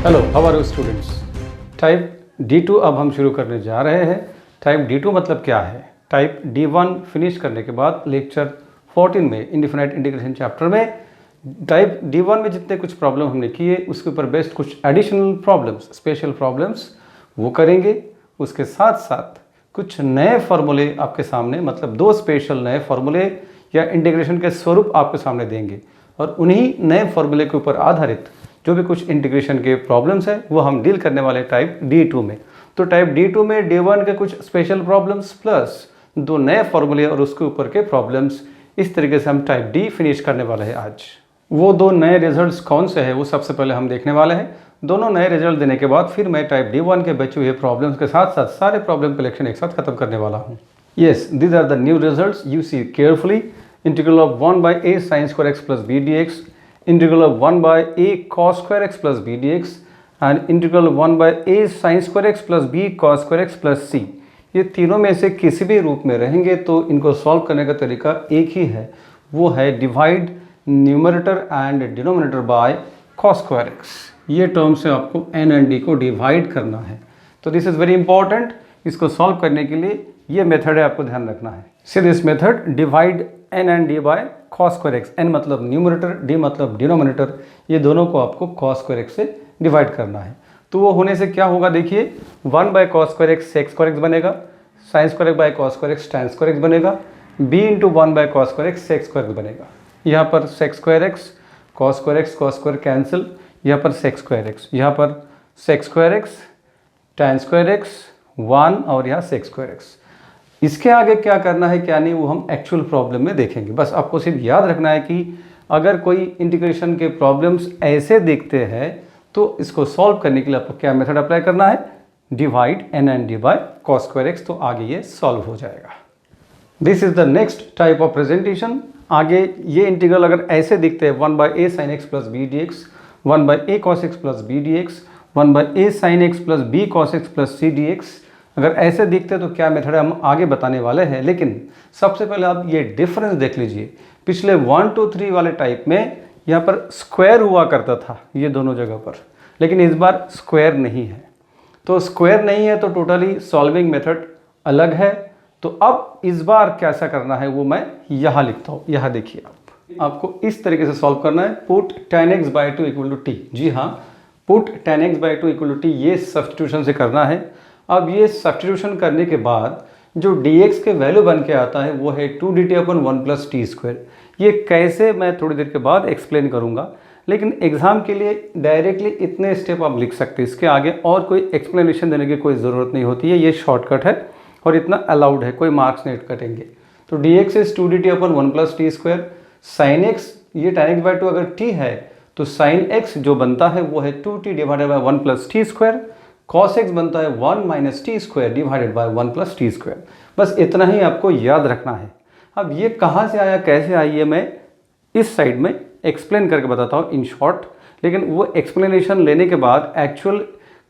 Hello, how are you students. Type D2 अब हम शुरू करने जा रहे हैं। टाइप D2 मतलब क्या है? टाइप D1 फिनिश करने के बाद लेक्चर 14 में इंडिफिनाइट इंटीग्रेशन चैप्टर में टाइप D1 में जितने कुछ प्रॉब्लम हमने किए उसके ऊपर बेस्ड कुछ एडिशनल प्रॉब्लम्स, स्पेशल प्रॉब्लम्स वो करेंगे। उसके साथ साथ कुछ नए फार्मूले आपके सामने, मतलब दो स्पेशल नए फार्मूले या इंटीग्रेशन के स्वरूप आपके सामने देंगे और उन्हीं नए फार्मूले के ऊपर आधारित जो भी कुछ इंटीग्रेशन के प्रॉब्लम्स हैं वो हम डील करने वाले टाइप D2 में। तो टाइप D2 में D1 के कुछ स्पेशल प्रॉब्लम्स प्लस दो नए फार्मूले और उसके ऊपर के प्रॉब्लम्स, इस तरीके से हम टाइप D फिनिश करने वाले हैं आज। वो दो नए रिजल्ट्स कौन से हैं वो सबसे पहले हम देखने वाले हैं। दोनों नए रिजल्ट देने के बाद फिर मैं टाइप D1 के बचे हुए प्रॉब्लम्स के साथ साथ सारे प्रॉब्लम कलेक्शन एक साथ खत्म करने वाला हूँ। Yes, these are the new results. You see carefully. Integral of 1 by a sin square x plus b dx, integral of 1 by a cos square x plus b dx and integral of 1 by a sin square x plus b cos square x plus c। ये तीनों में से किसी भी रूप में रहेंगे तो इनको सॉल्व करने का तरीका एक ही है, वो है divide numerator and denominator by cos square x। ये टर्म से आपको n एंड d को डिवाइड करना है, तो दिस इज़ वेरी इंपॉर्टेंट। इसको सॉल्व करने के लिए ये मेथड है, आपको ध्यान रखना है। See this method divide n and d by cos square x। n मतलब न्यूमरेटर, d मतलब डिनोमिनेटर, ये दोनों को आपको cos square x से डिवाइड करना है। तो वो होने से क्या होगा, देखिए 1 by cos square x sec square x बनेगा, sin square x by cos square x tan square x बनेगा, b into 1 by cos square x sec square x बनेगा। यहाँ पर sec square x cos square cancel, यहाँ पर sec square x, यहाँ पर sec square x tan square x 1 और यहाँ sec square x। इसके आगे क्या करना है क्या नहीं वो हम एक्चुअल प्रॉब्लम में देखेंगे। बस आपको सिर्फ याद रखना है कि अगर कोई इंटीग्रेशन के प्रॉब्लम्स ऐसे दिखते हैं तो इसको सॉल्व करने के लिए आपको क्या मेथड अप्लाई करना है, divide n and d by cos square x, तो आगे ये सॉल्व हो जाएगा। This is the next type of presentation. आगे ये इंटीग्रल अगर ऐसे दिखते हैं 1 by a sin x plus b dx, 1 by a cos x plus b dx, 1 by a sin x plus b cos x plus c dx, अगर ऐसे दिखते हैं तो क्या मेथड है हम आगे बताने वाले हैं। लेकिन सबसे पहले आप ये डिफरेंस देख लीजिए। पिछले 1 2 3 वाले टाइप में यहाँ पर स्क्वायर हुआ करता था ये दोनों जगह पर, लेकिन इस बार स्क्वायर नहीं है। तो स्क्वायर नहीं है तो टोटली सॉल्विंग मेथड अलग है। तो अब इस बार कैसा करना है वो मैं यहाँ लिखता हूँ। यहाँ देखिए, आपको इस तरीके से सॉल्व करना है। Put tan x by 2 equal to t. जी हाँ, put tan x by 2 equal to t, ये सब्स्टिट्यूशन से करना है। अब ये सब्स्टिट्यूशन करने के बाद जो dx के वैल्यू बन के आता है वो है 2dt upon 1 plus T square. ये कैसे मैं थोड़ी देर के बाद एक्सप्लेन करूँगा, लेकिन एग्जाम के लिए डायरेक्टली इतने स्टेप आप लिख सकते हैं। इसके आगे और कोई एक्सप्लेनेशन देने की कोई ज़रूरत नहीं होती है, ये शॉर्टकट है और इतना अलाउड है, कोई मार्क्स नहीं कटेंगे। तो dx is 2dt upon 1 plus T square, sine x, ये tan x बाई 2 अगर t है तो साइन x जो बनता है वो है 2t divided by 1 plus T square, cos x बनता है 1 minus t square divided by 1 plus T square. बस इतना ही आपको याद रखना है। अब ये कहाँ से आया, कैसे आई, ये मैं इस साइड में एक्सप्लेन करके बताता हूँ इन शॉर्ट, लेकिन वो एक्सप्लेनेशन लेने के बाद एक्चुअल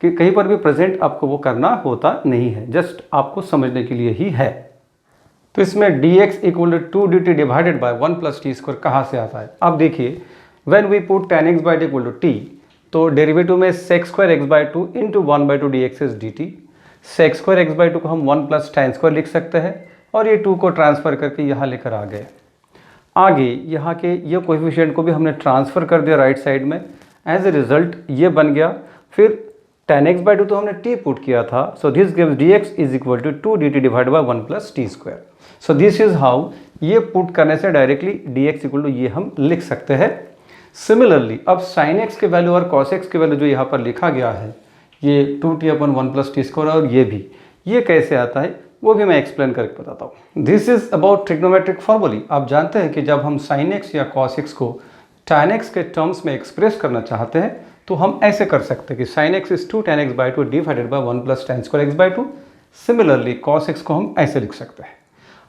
कि कहीं पर भी प्रेजेंट आपको वो करना होता नहीं है, जस्ट आपको समझने के लिए ही है। तो इसमें dx equal to 2dt divided by 1 plus T square कहाँ से आता है। अब देखिए, when we put tan x by 2 equal to T, तो डेरिवेटिव में sec square x by 2 into 1 by 2 dx is dt। sec square x by 2 को हम 1 प्लस tan स्क्वायर लिख सकते हैं और ये 2 को ट्रांसफ़र करके यहाँ लेकर आ गए। आगे यहाँ के ये कोएफिशिएंट को भी हमने ट्रांसफ़र कर दिया राइट साइड में, एज ए रिजल्ट ये बन गया। फिर tan x बाई 2 तो हमने t पुट किया था, so this gives dx is equal to 2dt divide by 1 plus T square. So this is how, ये पुट करने से डायरेक्टली dx इक्वल टू ये हम लिख सकते हैं। सिमिलरली अब sin x के वैल्यू और cos x के वैल्यू जो यहाँ पर लिखा गया है, ये 2t अपन 1 प्लस टी स्क्वायर, और ये भी, ये कैसे आता है वो भी मैं एक्सप्लेन करके बताता हूँ। This is about trigonometric formulae. आप जानते हैं कि जब हम sin x या cos x को tan x के टर्म्स में एक्सप्रेस करना चाहते हैं तो हम ऐसे कर सकते हैं कि sin x is 2 tan x by 2 divided by 1 plus tan square x by 2। Similarly cos x को हम ऐसे लिख सकते हैं।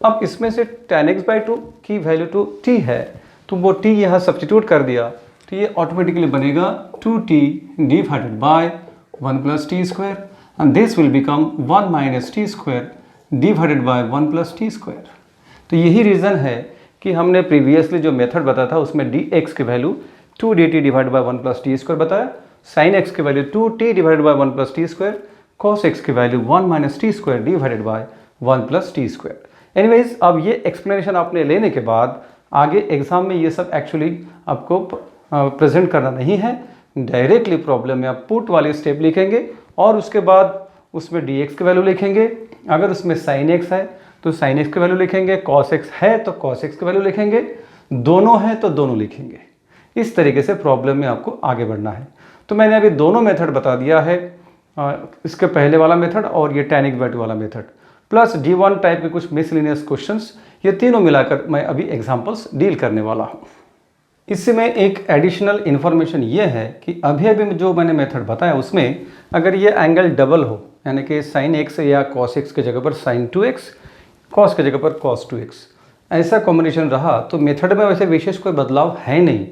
अब इसमें से tan x बाई 2 की वैल्यू तो t है, तो वो t यहाँ सब्स्टिट्यूट कर दिया तो ये ऑटोमेटिकली बनेगा 2t divided by 1 plus T square, and this will become 1 minus t square divided by 1 plus T square. तो यही रीज़न है कि हमने प्रीवियसली जो मेथड बताया था उसमें dx की value 2dt divide by 1 plus T square बताया, साइन एक्स की value 2t divided by 1 plus T square, cos x की value 1 minus t square divided by 1 plus T square. Anyways, अब ये एक्सप्लेनेशन आपने लेने के बाद आगे एग्जाम में ये सब एक्चुअली आपको प्रेजेंट करना नहीं है, डायरेक्टली प्रॉब्लम में आप पुट वाली स्टेप लिखेंगे और उसके बाद उसमें dx की वैल्यू लिखेंगे। अगर उसमें sin x है तो sin x की वैल्यू लिखेंगे, cos x है तो cos x की वैल्यू लिखेंगे, दोनों है तो दोनों लिखेंगे। इस तरीके से प्रॉब्लम में आपको आगे बढ़ना है। तो मैंने अभी दोनों मेथड बता दिया है, इसके पहले वाला मेथड और ये tan x/2 वाला मेथड, प्लस D1 टाइप के कुछ मिसलिनियस क्वेश्चंस, ये तीनों मिलाकर मैं अभी एग्जाम्पल्स डील करने वाला हूँ। इससे में एक एडिशनल इन्फॉर्मेशन ये है कि अभी जो मैंने मेथड बताया उसमें अगर ये एंगल डबल हो, यानी कि sin x या cos x की जगह पर sin 2x, cos की जगह पर cos 2x, ऐसा कॉम्बिनेशन रहा तो मेथड में वैसे विशेष कोई बदलाव है नहीं।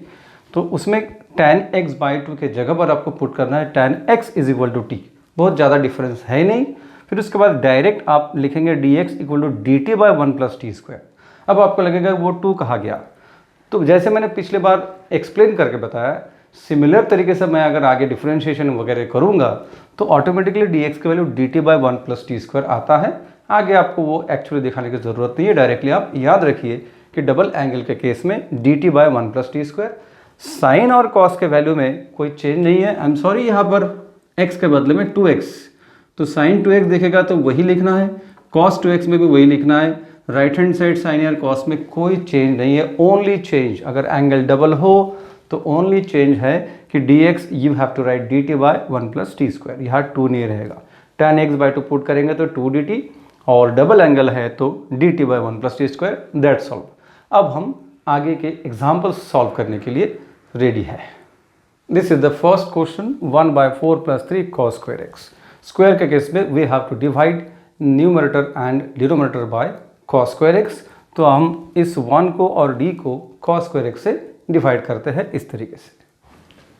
तो उसमें tan x/2 के जगह पर आपको पुट करना है tan x = t, बहुत ज़्यादा डिफरेंस है नहीं। फिर उसके बाद डायरेक्ट आप लिखेंगे dx = dt by 1 plus T square. अब आपको लगेगा वो 2 कहा गया, तो जैसे मैंने पिछले बार एक्सप्लेन करके बताया, सिमिलर तरीके से मैं अगर आगे डिफरेंशिएशन वगैरह करूंगा तो ऑटोमेटिकली dx की value dt by 1 plus T square आता है। आगे आपको वो एक्चुअली दिखाने की ज़रूरत नहीं है, डायरेक्टली आप याद रखिए कि डबल एंगल के केस में dt by 1 plus T square. Sine और कॉस के वैल्यू में कोई चेंज नहीं है, आई एम सॉरी, यहाँ पर x के बदले में 2x, तो साइन 2x दिखेगा तो वही लिखना है, cos 2x में भी वही लिखना है। राइट हैंड साइड साइन या कॉस में कोई चेंज नहीं है, ओनली चेंज अगर एंगल डबल हो तो ओनली चेंज है कि dx you have to write dt by 1 plus T square, यहाँ 2 नहीं रहेगा। tan x/2 पुट करेंगे तो 2dt, और डबल एंगल है तो dt by 1 plus T square, that's all. अब हम आगे के एग्जाम्पल्स सॉल्व करने के लिए रेडी है। This is the first question, 1/4 + 3 cos square x। Square के केस में we have to divide numerator and denominator by cos square x। तो हम इस 1 को और d को cos square x से डिवाइड करते हैं इस तरीके से।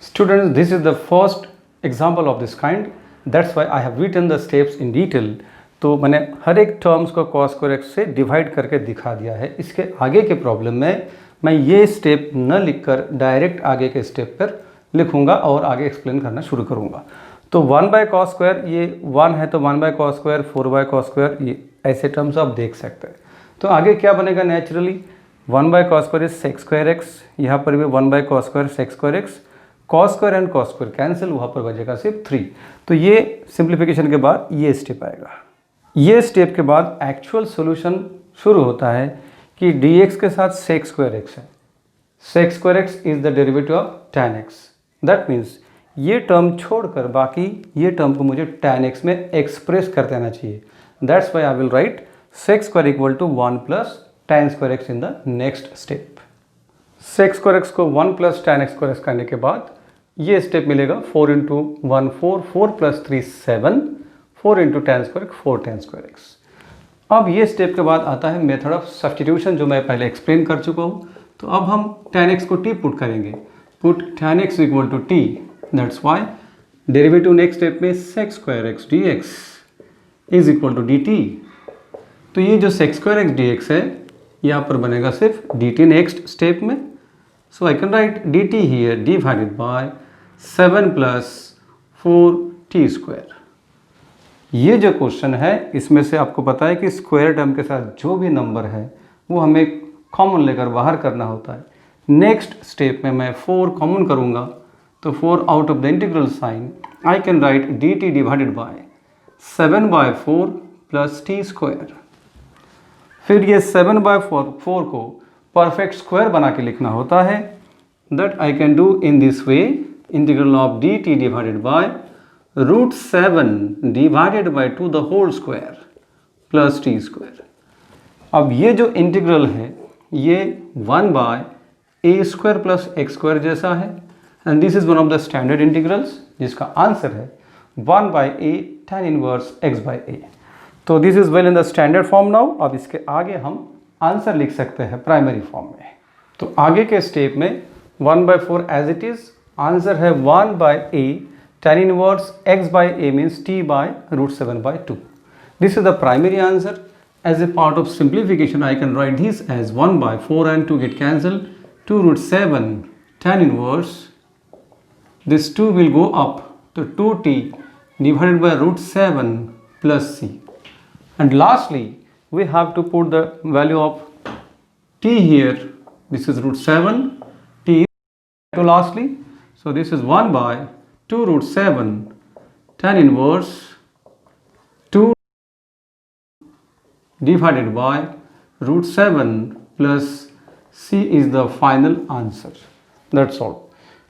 Students, this is the first example of this kind, that's why I have written the steps in detail. तो मैंने हर एक टर्म्स को cos square x से डिवाइड करके दिखा दिया है। इसके आगे के प्रॉब्लम में मैं ये स्टेप न लिखकर डायरेक्ट आगे के स्टेप पर लिखूंगा और आगे एक्सप्लेन करना शुरू करूंगा। तो 1/cos स्क्वायर, ये 1 है तो 1/cos स्क्वायर, 4/cos स्क्वायर, ये ऐसे टर्म्स आप देख सकते हैं। तो आगे क्या बनेगा naturally, 1/cos square is sec square x, यहाँ पर भी 1/cos square sec square x, cos square and cos square cancel, वहाँ पर बचेगा सिर्फ 3। तो ये सिंप्लीफिकेशन के बाद ये स्टेप आएगा। ये स्टेप के बाद एक्चुअल सॉल्यूशन शुरू होता है कि dx के साथ sec स्क्वायर x है, sec square x is the derivative of tan x। That means ये टर्म छोड़कर बाकी ये टर्म को मुझे tan x में एक्सप्रेस कर देना चाहिए। That's why I will right sec square = 1 plus tan square x in the next step. sec square x को 1 plus tan x square x करने के बाद ये स्टेप मिलेगा 4 × 1 4, 4 + 3 7, 4 × tan square 4 tan square x। अब ये स्टेप के बाद आता है मेथड ऑफ सब्स्टिट्यूशन, जो मैं पहले एक्सप्लेन कर चुका हूँ। तो अब हम tan x को t पुट करेंगे, put tan x = t, that's why derivative next step में sec square x dx is equal to dt। तो ये जो sec स्क्वायर x dx है यहाँ पर बनेगा सिर्फ dt नेक्स्ट स्टेप में। So I can write dt here divided by 7 + 4t square. ये जो क्वेश्चन है इसमें से आपको पता है कि स्क्वायर टर्म के साथ जो भी नंबर है वो हमें कॉमन लेकर बाहर करना होता है। नेक्स्ट स्टेप में मैं 4 कॉमन करूँगा तो 4 out of the integral sign I can write dt divided by 7/4 plus t square. फिर ये 7/4 को परफेक्ट स्क्वायर बना के लिखना होता है। That I can do in this way, integral of dt divided by √7 divided by 2 the whole square plus t square. अब ये जो इंटीग्रल है ये 1/a² प्लस x² जैसा है, and this is one of the standard integrals जिसका answer है 1/a tan inverse x/a। तो this is well in the standard form now. अब इसके आगे हम आंसर लिख सकते हैं प्राइमरी फॉर्म में। तो आगे के स्टेप में 1/4 एज इट इज, आंसर है 1/a tan inverse x/a means t/√7/2। This is the primary answer. As a part of simplification, I can write this as 1/4 and 2 get cancelled, 2√7 tan inverse this 2 will go up to 2t divided by root 7 plus c. And lastly, we have to put the value of t here. This is root 7, t to lastly. So this is 1 by 2 root 7 tan inverse 2 divided by root 7 plus c is the final answer. That's all.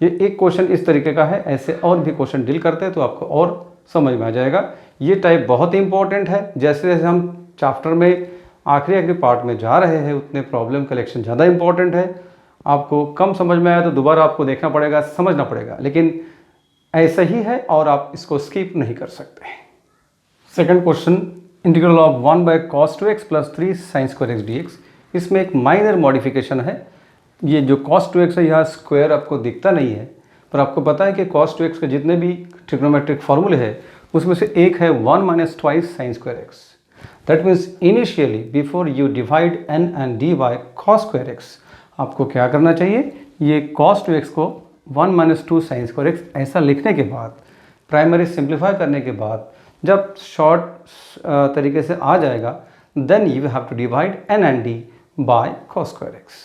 ये एक question इस तरीके का है, ऐसे और भी question deal करते हैं तो आपको और समझ में आ जाएगा। ये टाइप बहुत ही इंपॉर्टेंट है। जैसे जैसे हम चैप्टर में आखिरी पार्ट में जा रहे हैं उतने प्रॉब्लम कलेक्शन ज़्यादा इंपॉर्टेंट है। आपको कम समझ में आया तो दोबारा आपको देखना पड़ेगा, समझना पड़ेगा, लेकिन ऐसा ही है और आप इसको स्किप नहीं कर सकते। Second question, integral of 1 by cos 2x plus 3 sin square x dx। इसमें एक माइनर मॉडिफिकेशन है। ये जो cos 2x है यहाँ स्क्वायर आपको दिखता नहीं है, पर आपको पता है कि cos 2x के जितने भी ट्रिग्नोमेट्रिक फॉर्मूले हैं उसमें से एक है 1 minus twice sine square x. That means initially before you divide n and d by cos square x, आपको क्या करना चाहिए, ये cos 2x को 1 माइनस 2 साइन स्क्वायर एक्स ऐसा लिखने के बाद, प्राइमरी सिंप्लीफाई करने के बाद, जब शॉर्ट तरीके से आ जाएगा, then you have to divide n and d by cos square x.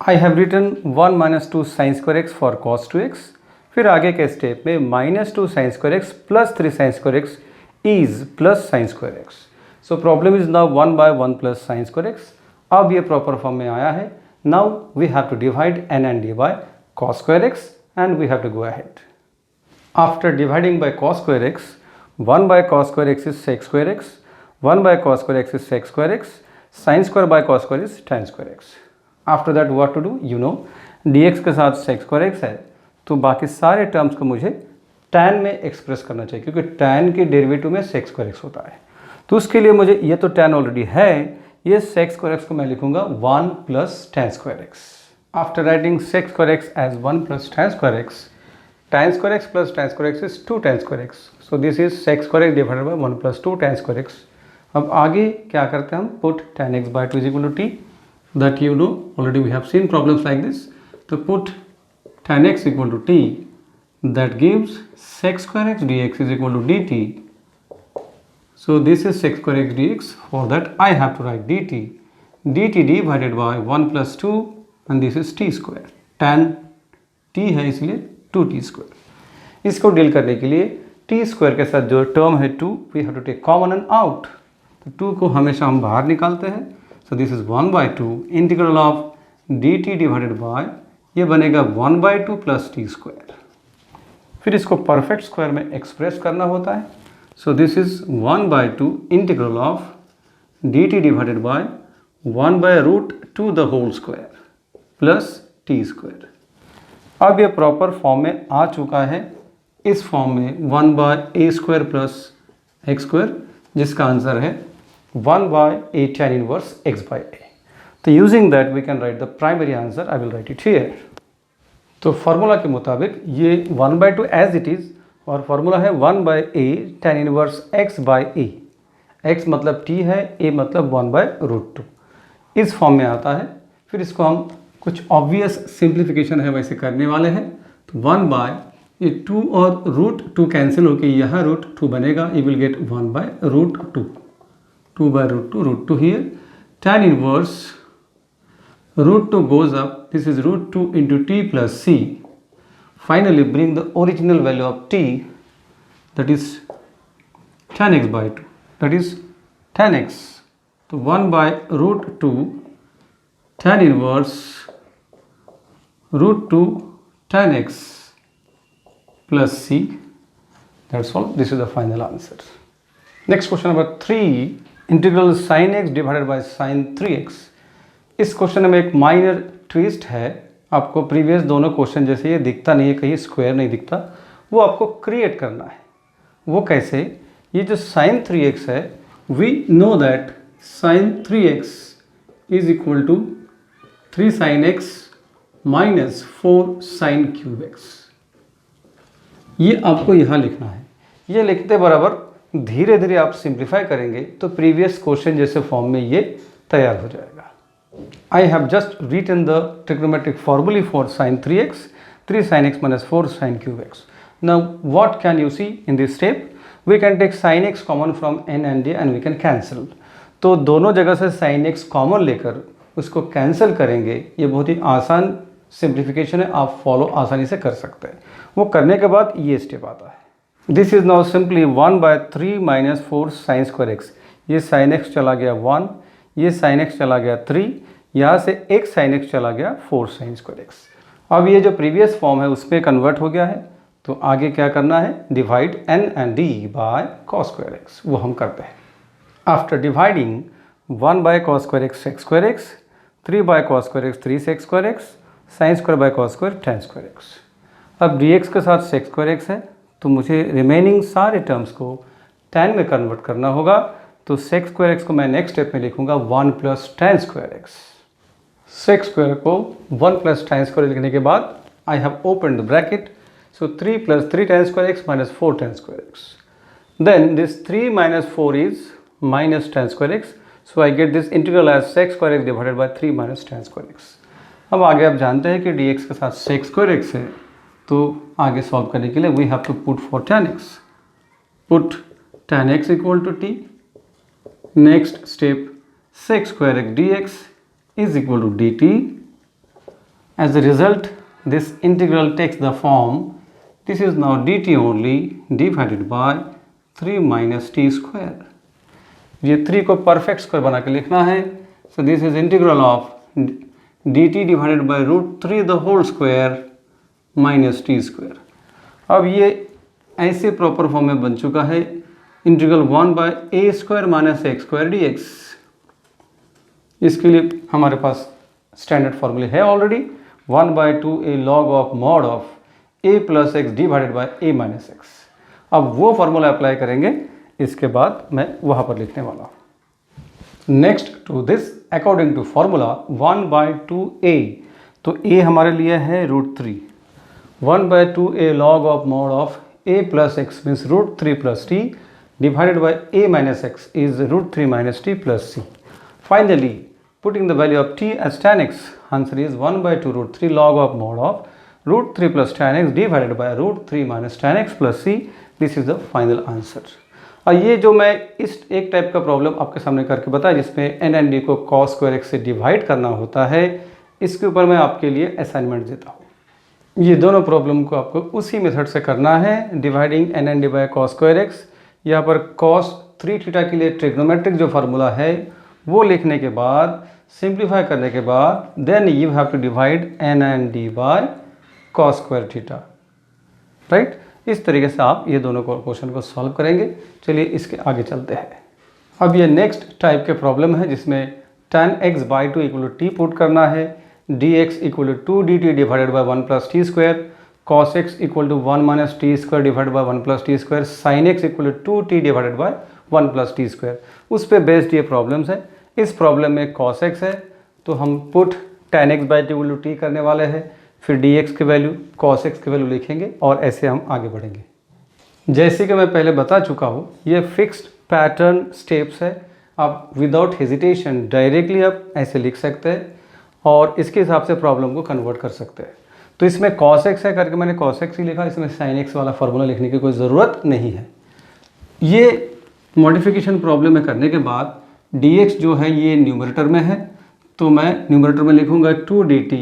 I have written 1 minus 2 sin square x for cos 2x। फिर आगे के स्टेप में minus 2 sin square x plus 3 sin square x is plus sin square x। So problem is now 1 by 1 plus sin square x। अब ये proper form में आया है। Now we have to divide n and d by cos square x and we have to go ahead। After dividing by cos square x, 1 by cos square x is sec square x, 1 by cos square x is sec square x, sin square by cos square is tan square x। After that what to do, you know dx के साथ sec square x है तो बाकी सारे terms को मुझे tan में express करना चाहिए, क्योंकि tan के डेरिवेटिव में sec स्क्वायर x होता है। तो उसके लिए मुझे, ये तो tan ऑलरेडी है, ये sec स्क्वायर x को मैं लिखूंगा 1 plus tan square x। After writing sec square x as 1 plus tan square x, tan square x plus tan square x is 2 tan square x। So this is sec square x divided by 1 plus 2 tan square x। अब आगे क्या करते हैं हम, put tan x by 2 is equal to t, that you know already we have seen problems like this। तो put tan x equal to t, that gives sec square x dx is equal to dt। so this is sec square x dx, for that I have to write dt divided by 1 plus 2 and this is t square। tan t है इसलिए 2t square। इसको deal करने के लिए t square के साथ जो term है 2, we have to take common and out। तो 2 को हमेशा हम बाहर निकालते हैं। So this is 1 by 2 integral of dt divided by, ये बनेगा 1 by 2 plus t square। फिर इसको परफेक्ट स्क्वायर में एक्सप्रेस करना होता है। So this is 1 by 2 integral of dt divided by 1 by root 2 the whole square plus t square। अब ये प्रॉपर फॉर्म में आ चुका है। इस फॉर्म में 1 by a square plus x square, जिसका आंसर है 1 by a tan inverse x by a। तो using that we can write the primary answer. I will write it here. तो फार्मूला के मुताबिक ये 1 by 2 एज इट इज़, और formula है 1 by a tan inverse x by a। x मतलब t है, a मतलब 1 by root 2। इस फॉर्म में आता है। फिर इसको हम कुछ ऑब्वियस सिंप्लीफिकेशन है वैसे करने वाले हैं। तो 1 by ये 2 और रूट 2 कैंसिल होकर यहाँ रूट 2 बनेगा। You will get 1 by root 2, 2 by root 2 here। tan inverse root 2 goes up, this is root 2 into t plus c। Finally bring the original value of t, that is tan x by 2, that is tan x। तो 1 by root 2 tan inverse root 2 tan x plus c, that's all। This is the final answer। Next question number 3, integral sin x divided bye sin 3x। इस question में एक minor twist है। आपको previous दोनों question जैसे ये दिखता नहीं है, कहीं स्क्वायर नहीं दिखता, वो आपको क्रिएट करना है। वो कैसे, ये जो sin 3x है, we know that sin 3x is equal to 3 sin x minus 4 sin cube x। ये आपको यहाँ लिखना है। ये लिखते बराबर धीरे धीरे आप सिंप्लीफाई करेंगे तो प्रीवियस क्वेश्चन जैसे फॉर्म में ये तैयार हो जाएगा। I have just written the trigonometric formulae for sin 3x, 3 sin x minus 4 sin cube x. Now what can you see in this step? We can take sin x common from n and d and we can cancel. तो दोनों जगह से sin x common लेकर उसको cancel करेंगे। ये बहुत ही आसान सिंप्लीफिकेशन है, आप फॉलो आसानी से कर सकते हैं। वो करने के बाद ये स्टेप आता है। This is now simply 1/3 minus 4 sign square x. ये साइन एक्स चला गया 1, ये साइन एक्स चला गया 3, यहाँ से एक साइन एक्स चला गया 4 साइन स्क्वायर एक्स। अब ये जो प्रीवियस फॉर्म है उस पर कन्वर्ट हो गया है, तो आगे क्या करना है, divide n and d by cos square x, वो हम करते हैं। After dividing 1/cos square x sec square x, 3/cos square x 3 sec square x, sine square by cos square tan square x. अब dx के साथ सेक square x है, तो मुझे रिमेनिंग सारे टर्म्स को tan में कन्वर्ट करना होगा। तो सेक स्क्वायर एक्स को मैं नेक्स्ट स्टेप में लिखूंगा 1 plus tan square x. Sec square को 1 प्लस tan स्क्वायर लिखने के बाद I have open the bracket, so 3 plus 3 tan square x minus 4 tan square x. Then this 3 minus 4 is minus tan square x, so I get this integral as sec square x divided by 3 minus tan square x. अब आगे आप जानते हैं कि dx के साथ सेक square x है, तो आगे सॉल्व करने के लिए we have to put for tan x, put tan x equal to t। Next step sec square x dx is equal to dt. As a result, this integral takes the form, this is now dt only divided by 3 minus t square. ये 3 को perfect square बना के लिखना है, so this is integral of dt divided by √3 the whole square minus t square. अब ये ऐसे proper form में बन चुका है, integral 1/a square minus x square dx। इसके लिए हमारे पास स्टैंडर्ड फॉर्मूले है already, 1/2a log of mod of a plus x divided bye a minus x. अब वो फार्मूला अप्लाई करेंगे, इसके बाद मैं वहाँ पर लिखने वाला हूँ। Next to this, according to formula 1/2a, तो a हमारे लिए है √3, 1/2a log of mod of a plus x means √3 plus t divided by a minus x is √3 minus t plus c. Finally, putting the value of t as tan x, answer is 1/2 √3 log of mod of √3 plus tan x divided by √3 minus tan x plus c. This is the final answer. और ये जो मैं इस एक type का problem आपके सामने करके बताया जिसमें n and d को cos स्क्वायर x से डिवाइड करना होता है, इसके ऊपर मैं आपके लिए असाइनमेंट देता हूँ। ये दोनों प्रॉब्लम को आपको उसी मेथड से करना है, dividing n and d by cos square x। यहाँ पर cos 3 थीटा के लिए ट्रिग्नोमेट्रिक जो फार्मूला है वो लिखने के बाद, सिंप्लीफाई करने के बाद, then you have to divide n and d by cos square theta, right. इस तरीके से आप ये दोनों क्वेश्चन को सॉल्व करेंगे। चलिए इसके आगे चलते हैं। अब ये नेक्स्ट टाइप के प्रॉब्लम है जिसमें tan x/2 equal to t put करना है, dx equal to 2dt divided by 1 plus T square, cos x equal to 1 minus t square divided by 1 plus T square, sin x equal to 2t divided by 1 plus T square. उस पर based ये problems है। इस problem में cos x है तो हम put tan x/2 equal to t करने वाले हैं, फिर dx की वैल्यू cos x की वैल्यू लिखेंगे और ऐसे हम आगे बढ़ेंगे। जैसे कि मैं पहले बता चुका हूँ, ये फिक्स्ड पैटर्न स्टेप्स है। आप विदाउट हेजिटेशन डायरेक्टली आप ऐसे लिख सकते हैं और इसके हिसाब से प्रॉब्लम को कन्वर्ट कर सकते हैं। तो इसमें cos x है करके मैंने cos x ही लिखा, इसमें sin x वाला फार्मूला लिखने की कोई ज़रूरत नहीं है। ये मॉडिफिकेशन प्रॉब्लम में करने के बाद dx जो है ये न्यूमरेटर में है, तो मैं न्यूमरेटर में लिखूंगा 2dt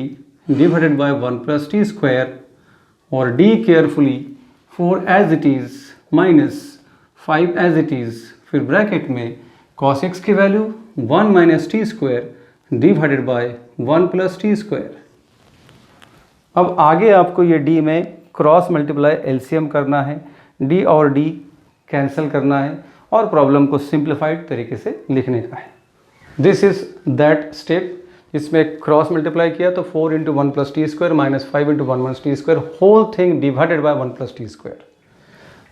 divided by 1 plus T square और d carefully 4 as it is minus 5 as it is, फिर ब्रैकेट में cos x की value 1 minus t square divided by 1 plus T square. अब आगे आपको ये d में क्रॉस मल्टीप्लाई एलसीएम करना है, d और d कैंसिल करना है और प्रॉब्लम को सिंप्लीफाइड तरीके से लिखने का है। दिस इज दैट स्टेप जिसमें क्रॉस मल्टीप्लाई किया तो 4 into 1 plus T square minus 5 into 1 minus t square whole thing divided by 1 plus T square.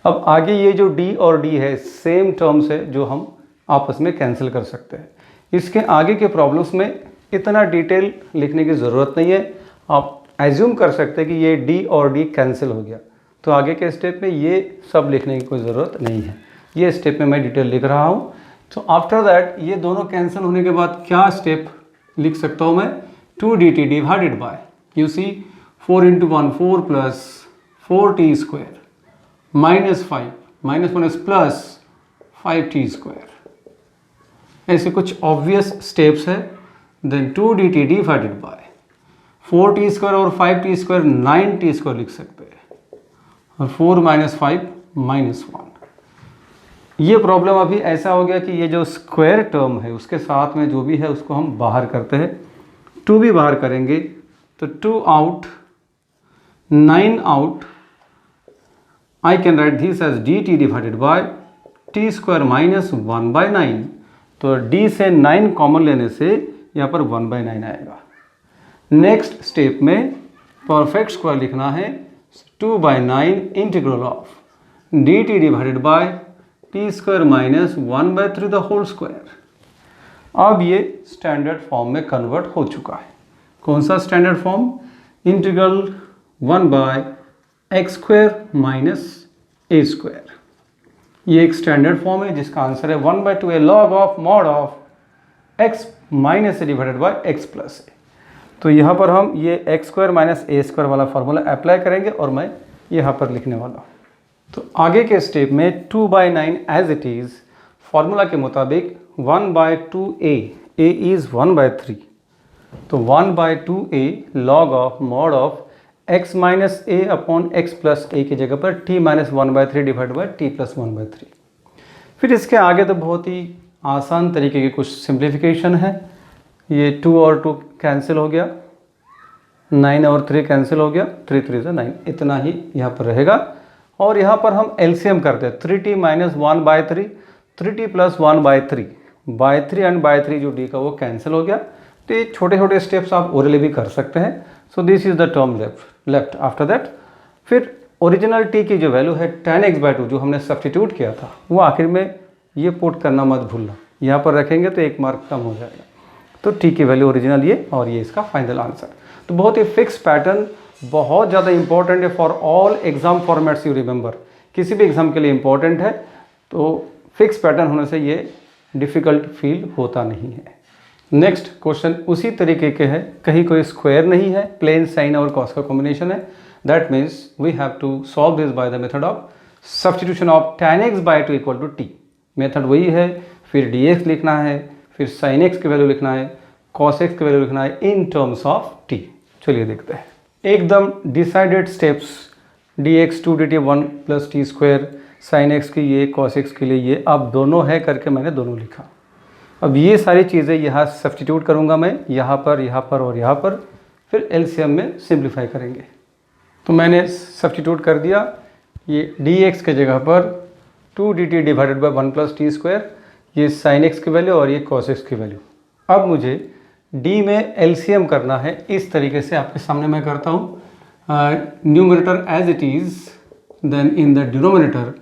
अब आगे ये जो d और d है सेम टर्म्स है जो हम आपस में कैंसिल कर सकते हैं। इसके आगे के प्रॉब्लम्स में इतना डिटेल लिखने की ज़रूरत नहीं है, आप एज्यूम कर सकते हैं कि ये d और d कैंसिल हो गया, तो आगे के स्टेप में ये सब लिखने की कोई ज़रूरत नहीं है। ये स्टेप में मैं डिटेल लिख रहा हूँ। तो आफ्टर दैट ये दोनों कैंसिल होने के बाद क्या स्टेप लिख सकता हूँ मैं, 2dt divided by, you see 4 into 1 4 plus 4t square minus 5 minus plus 5t square. ऐसे कुछ ऑब्वियस स्टेप्स है। Then 2dt divided by 4t square और 5t स्क्वायर 9t स्क्वायर लिख सकते हैं, और 4 माइनस 5 माइनस 1। ये प्रॉब्लम अभी ऐसा हो गया कि ये जो स्क्वायर टर्म है उसके साथ में जो भी है उसको हम बाहर करते हैं। 2 भी बाहर करेंगे तो 2 out 9 out, I can write this as dt divided by t square minus 1/9। तो d से 9 कॉमन लेने से यहाँ पर 1/9 आएगा। नेक्स्ट स्टेप में परफेक्ट स्क्वायर लिखना है, 2/9 integral of dt divided by t square minus 1/3 the whole square. अब ये स्टैंडर्ड फॉर्म में कन्वर्ट हो चुका है। कौन सा standard form? Integral 1/x square minus a square. ये एक स्टैंडर्ड फॉर्म है जिसका आंसर है 1/2 a log of mod of x minus a divided by x plus a। तो यहाँ पर हम ये x square minus a square वाला फार्मूला अप्लाई करेंगे और मैं यहाँ पर लिखने वाला हूँ। तो आगे के स्टेप में 2/9 एज इट इज़ फार्मूला के मुताबिक 1/2a, a इज़ 1/3, तो 1/2a log of mod of x minus a upon x plus a की जगह पर t minus 1/3 divide by t plus 1/3। फिर इसके आगे तो बहुत ही आसान तरीके के कुछ सिंप्लीफिकेशन है। ये 2 और 2 कैंसिल हो गया, 9 और 3 कैंसिल हो गया, 3 3 से 9, इतना ही यहाँ पर रहेगा। और यहाँ पर हम एलसीएम करते हैं, 3t minus 1/3, 3t plus 1/3, by 3 and by 3 जो d का वो कैंसिल हो गया। तो ये छोटे छोटे स्टेप्स आप ओरली भी कर सकते हैं। सो this is the term left. After that फिर ओरिजिनल t की जो वैल्यू है tan x/2 जो हमने सब्सटीट्यूट किया था वो आखिर में ये पुट करना मत भूलना, यहाँ पर रखेंगे तो 1 मार्क कम हो जाएगा। तो t की वैल्यू ओरिजिनल ये, और ये इसका फाइनल आंसर। तो बहुत ही फिक्स पैटर्न, बहुत ज़्यादा इंपॉर्टेंट है for all exam formats, you remember. किसी भी एग्जाम के लिए इंपॉर्टेंट है, तो फिक्स पैटर्न होने से ये डिफ़िकल्ट फील होता नहीं है। नेक्स्ट क्वेश्चन उसी तरीके के है, कहीं कोई स्क्वायर नहीं है, प्लेन साइन और कॉस का कॉम्बिनेशन है। That means we have to solve this by the method of substitution of tan x/2 equal to t। Method वही है, फिर dx लिखना है, फिर sin x की वैल्यू लिखना है, cos x की वैल्यू लिखना है इन टर्म्स ऑफ t। चलिए देखते हैं एकदम decided steps. dx 2dt 1 plus T square, sign x की ये, cos x के लिए ये, अब दोनों है करके मैंने दोनों लिखा। अब ये सारी चीज़ें यहाँ सब्सटीट्यूट करूँगा मैं, यहाँ पर और यहाँ पर, फिर एलसीएम में सिंप्लीफाई करेंगे। तो मैंने सब्सटीट्यूट कर दिया, ये dx के जगह पर 2dt divided by 1 plus T square, ये साइन एक्स की वैल्यू और ये cos x की वैल्यू। अब मुझे d में एलसीएम करना है, इस तरीके से आपके सामने मैं करता हूँ। Numerator as it is, then in the denominator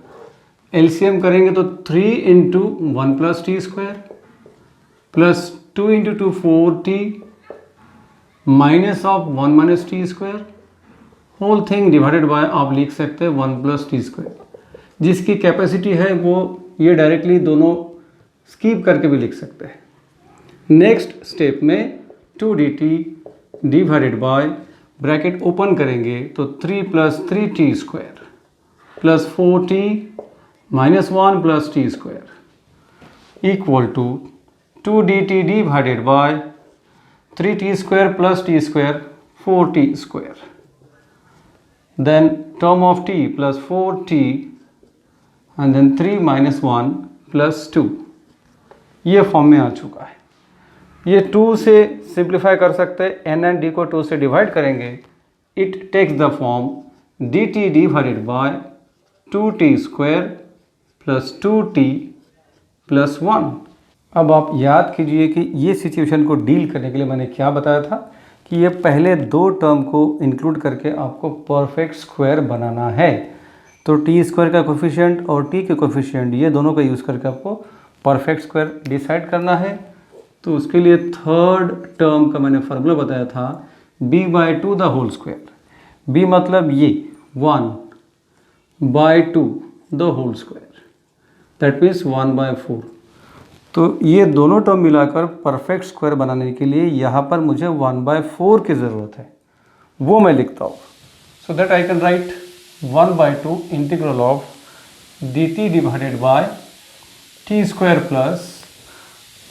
LCM करेंगे तो 3 into 1 plus T square plus 2 into 2 4t minus of 1 minus t square whole thing divided by, आप लिख सकते हैं 1 प्लस टी स्क्वायर। जिसकी कैपेसिटी है वो ये डायरेक्टली दोनों स्कीप करके भी लिख सकते हैं। नेक्स्ट स्टेप में 2dt divided bye, bracket open करेंगे तो 3 plus 3t square plus 4t minus 1 plus T square equal to 2dt divided by 3t square plus T square 4t square, then term of t plus 4t and then 3 minus 1 plus 2। ये form में आ चुका है। ये 2 से simplify कर सकते हैं, n and d को 2 से डिवाइड करेंगे, it takes the form dt divided by 2t square plus 2t plus 1। अब आप याद कीजिए कि ये सिचुएशन को डील करने के लिए मैंने क्या बताया था कि ये पहले 2 टर्म को इंक्लूड करके आपको परफेक्ट स्क्वायर बनाना है। तो टी स्क्वायर का कोफिशिएंट और t के कोफिशिएंट, ये दोनों का यूज़ करके आपको परफेक्ट स्क्वायर डिसाइड करना है। तो उसके लिए थर्ड टर्म का मैंने फार्मूला बताया था, b/2 the whole square. b मतलब ये 1/2 the whole square, that means 1/4। तो ये दोनों टर्म मिलाकर परफेक्ट स्क्वायर बनाने के लिए यहाँ पर मुझे 1/4 की ज़रूरत है। वो मैं लिखता हूँ। So that I can right 1/2 integral of dt divided by t square plus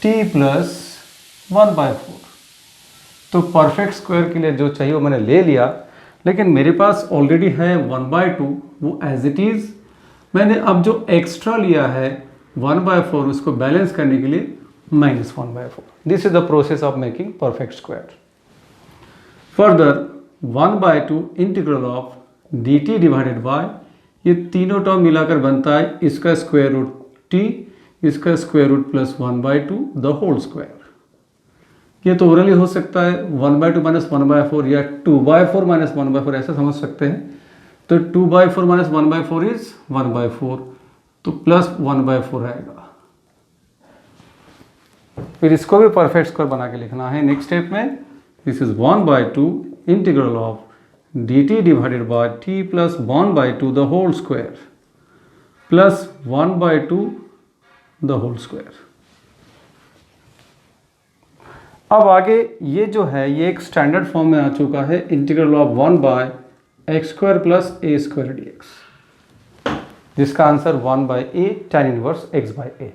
t plus 1/4। तो परफेक्ट स्क्वायर के लिए जो चाहिए वो मैंने ले लिया, लेकिन मेरे पास ऑलरेडी है 1/2, वो एज इट इज़। मैंने अब जो एक्स्ट्रा लिया है 1/4, उसको बैलेंस करने के लिए -1/4। This is the process of making perfect square. Further 1/2 integral of dt divided by, ये तीनों टर्म मिलाकर बनता है इसका स्क्वायर रूट t, इसका square root plus 1/2 the whole square. ये तो ओरली हो सकता है 1/2 माइनस 1/4 या 2/4 माइनस 1/4, ऐसा समझ सकते हैं। तो 2/4 माइनस 1/4 इज 1/4, तो प्लस 1/4 आएगा। फिर इसको भी परफेक्ट स्क्वायर बना के लिखना है नेक्स्ट स्टेप में। This is 1/2 integral of dt divided by t plus 1/2 the whole square plus 1/2 the whole square. अब आगे ये जो है ये एक स्टैंडर्ड फॉर्म में आ चुका है, integral of 1/x² plus a² dx, जिसका answer 1/a tan inverse x/a।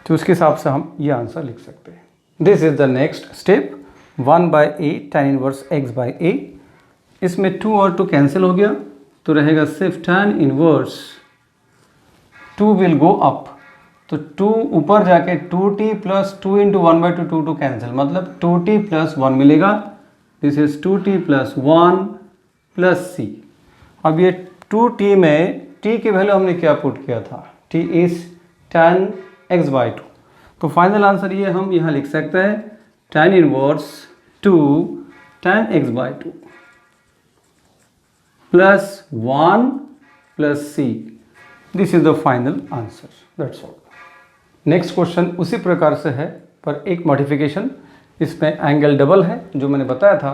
तो उसके हिसाब से हम ये आंसर लिख सकते हैं। This is the next step, 1/a tan inverse x/a। इसमें 2 और 2 कैंसिल हो गया, तो रहेगा सिर्फ tan inverse 2 will go up, तो 2 ऊपर जाके 2t प्लस 2 इंटू 1/2 2 कैंसिल, मतलब 2t प्लस 1 मिलेगा। This is 2t plus 1 plus c। अब ये 2t में t की वैल्यू हमने क्या पुट किया था, t इज tan x/2। तो फाइनल आंसर ये हम यहाँ लिख सकते हैं tan inverse 2 tan x/2 plus 1 plus c। This is the final answer, that's all. Next question उसी प्रकार से है, पर एक मॉडिफिकेशन, इसमें एंगल डबल है। जो मैंने बताया था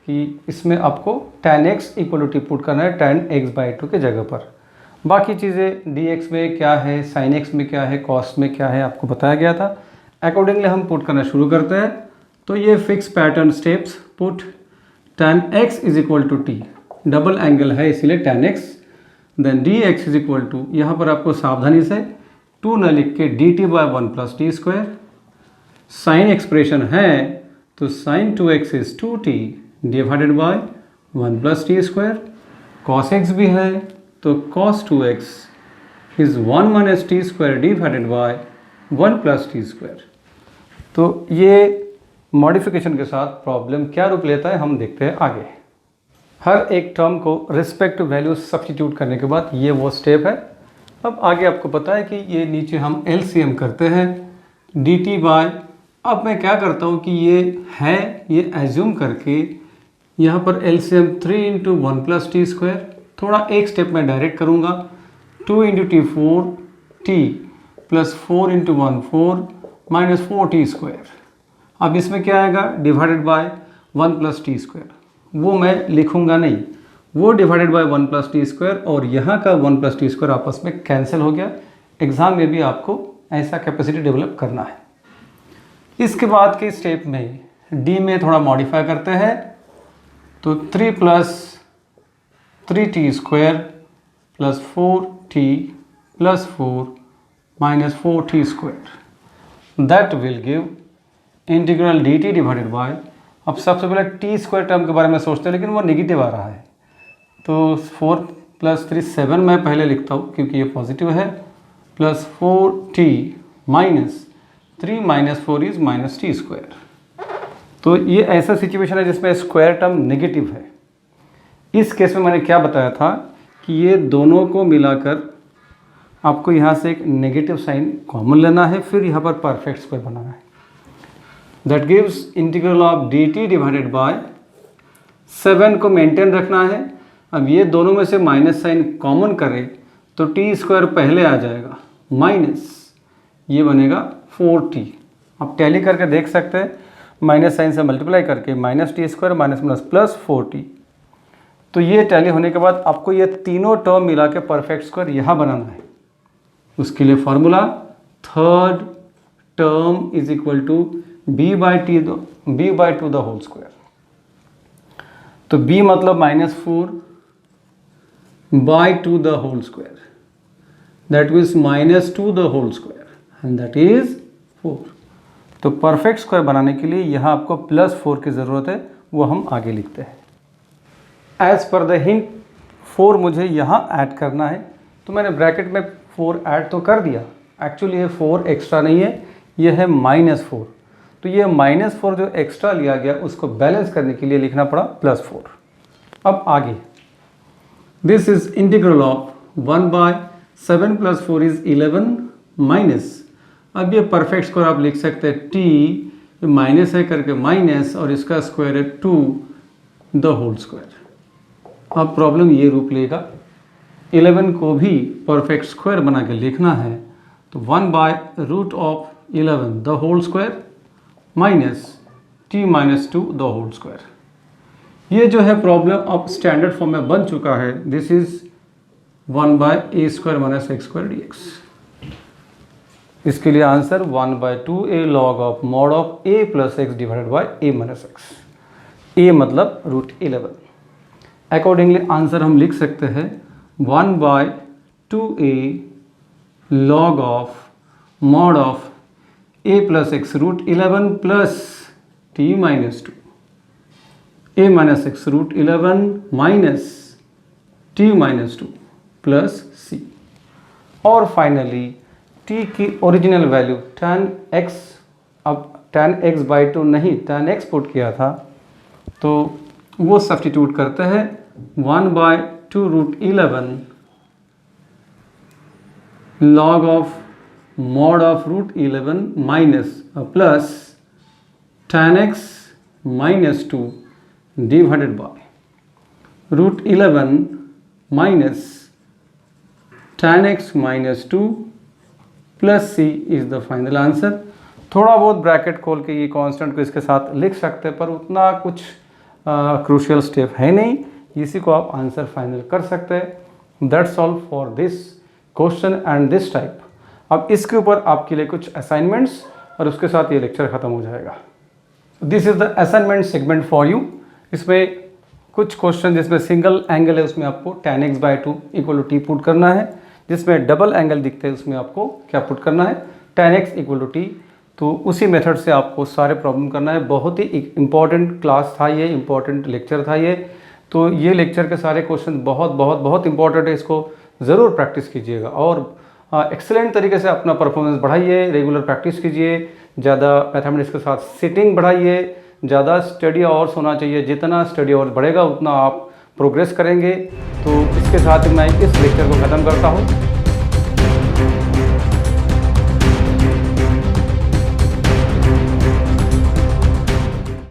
कि इसमें आपको tan x equal to t put करना है tan x/2 के जगह पर। बाकी चीज़ें dx में क्या है, sin x में क्या है, cos में क्या है, आपको बताया गया था। अकॉर्डिंगली हम पुट करना शुरू करते हैं। तो ये fix pattern steps, put tan x is equal to t, double angle है इसीलिए tan x, then dx is equal to, यहाँ पर आपको सावधानी से 2 न लिख के dt/1 plus T square. Sine expression है तो sin 2x is 2t divided by 1 plus T square. cos x भी है तो cos 2x is 1 minus t square divided by 1 plus T square. तो ये मॉडिफिकेशन के साथ प्रॉब्लम क्या रूप लेता है हम देखते हैं आगे। हर एक टर्म को रिस्पेक्टिव वैल्यू सब्स्टिट्यूट करने के बाद ये वो स्टेप है। अब आगे आपको पता है कि ये नीचे हम LCM करते हैं dt बाय, अब मैं क्या करता हूँ कि ये है, ये एज्यूम करके यहाँ पर LCM 3 into 1 plus T square, थोड़ा एक स्टेप मैं डायरेक्ट करूँगा, 2 into T 4t plus 4 into 1 4 minus 4t square. अब इसमें क्या आएगा, divided by 1 plus T square, वो मैं लिखूँगा नहीं, वो divided by 1 plus T square और यहाँ का 1 प्लस टी स्क्वायर आपस में कैंसिल हो गया। एग्जाम में भी आपको ऐसा कैपेसिटी डेवलप करना है। इसके बाद के स्टेप में डी में थोड़ा मॉडिफाई करते हैं, तो 3 plus 3t square plus 4t plus 4 minus 4t square, that will give integral dt divided bye. अब सबसे पहले टी स्क्वायर टर्म के बारे में सोचते हैं, लेकिन वो नेगेटिव आ रहा है, तो 4 प्लस 3 7 मैं पहले लिखता हूँ क्योंकि ये पॉजिटिव है, plus 4t minus 3 minus 4 is minus t square. तो ये ऐसा सिचुएशन है जिसमें स्क्वायर टर्म नेगेटिव है। इस केस में मैंने क्या बताया था कि ये दोनों को मिलाकर आपको यहाँ से एक नेगेटिव साइन कॉमन लेना है, फिर यहाँ पर परफेक्ट स्क्वायर बनाना है। That gives integral of dt divided by 7 को मेंटेन रखना है। अब ये दोनों में से माइनस साइन कॉमन करें तो टी स्क्वायर पहले आ जाएगा, माइनस ये बनेगा 4t। आप टैली करके देख सकते हैं, माइनस साइन से मल्टीप्लाई करके minus t square minus minus plus 4t। तो ये टैली होने के बाद आपको ये तीनों टर्म मिला के परफेक्ट स्क्वायर यहाँ बनाना है। उसके लिए formula, third term is equal to b/2 the whole square. तो तो b मतलब -4/2 the whole square, that means -2 the whole square and that is 4। तो परफेक्ट स्क्वायर बनाने के लिए यहाँ आपको +4 की ज़रूरत है, वो हम आगे लिखते हैं। एज पर द हिंट 4 मुझे यहाँ ऐड करना है, तो मैंने ब्रैकेट में 4 ऐड तो कर दिया, एक्चुअली ये 4 एक्स्ट्रा नहीं है, ये है -4। तो ये -4 जो एक्स्ट्रा लिया गया उसको बैलेंस करने के लिए लिखना पड़ा +4। अब आगे, this is integral of 1/7 + 4 is 11 minus, अब ये परफेक्ट स्क्वायर आप लिख सकते हैं t माइनस है करके माइनस और इसका स्क्वायर है 2 द होल स्क्वायर। अब प्रॉब्लम ये रूप लेगा, 11 को भी परफेक्ट स्क्वायर बना के लिखना है, तो 1/√11 the whole square minus t - 2 the whole square. ये जो है प्रॉब्लम अब स्टैंडर्ड फॉर्म में बन चुका है, this is 1/a² - x² dx। इसके लिए answer 1/2a log of mod of a + x divided bye a - x। a मतलब √11। अकॉर्डिंगली आंसर हम लिख सकते हैं 1/2a log of mod of a + x √11 plus t - 2, a - x √11 minus t - 2 plus c। और finally t की original value tan x, अब tan x/2 नहीं tan x put किया था, तो वो सब्स्टिट्यूट करते हैं 1/2√11 log of mod of √11 minus plus tan x - 2 divided by √11 minus tan x - 2 plus c is the final answer. थोड़ा बहुत ब्रैकेट खोल के ये कांस्टेंट को इसके साथ लिख सकते हैं, पर उतना कुछ क्रूशियल स्टेप है नहीं, इसी को आप आंसर फाइनल कर सकते हैं। That's all for this question and this type. अब इसके ऊपर आपके लिए कुछ असाइनमेंट्स और उसके साथ ये लेक्चर ख़त्म हो जाएगा। This is the assignment segment for you. इसमें कुछ क्वेश्चन जिसमें सिंगल एंगल है उसमें आपको tan x/2 = t पुट करना है, जिसमें डबल एंगल दिखते हैं उसमें आपको क्या पुट करना है, tan x = t। तो उसी मेथड से आपको सारे प्रॉब्लम करना है। बहुत ही इंपॉर्टेंट क्लास था ये, इंपॉर्टेंट लेक्चर था ये। तो ये लेक्चर के सारे क्वेश्चन बहुत बहुत बहुत इंपॉर्टेंट है, इसको ज़रूर प्रैक्टिस कीजिएगा और एक्सेलेंट तरीके से अपना परफॉर्मेंस बढ़ाइए, रेगुलर प्रैक्टिस कीजिए, ज़्यादा मैथमेटिक्स के साथ सिटिंग बढ़ाइए, ज़्यादा स्टडी आवर्स होना चाहिए। जितना स्टडी आवर्स बढ़ेगा उतना आप प्रोग्रेस करेंगे। तो इसके साथ मैं इस लेक्चर को ख़त्म करता हूँ।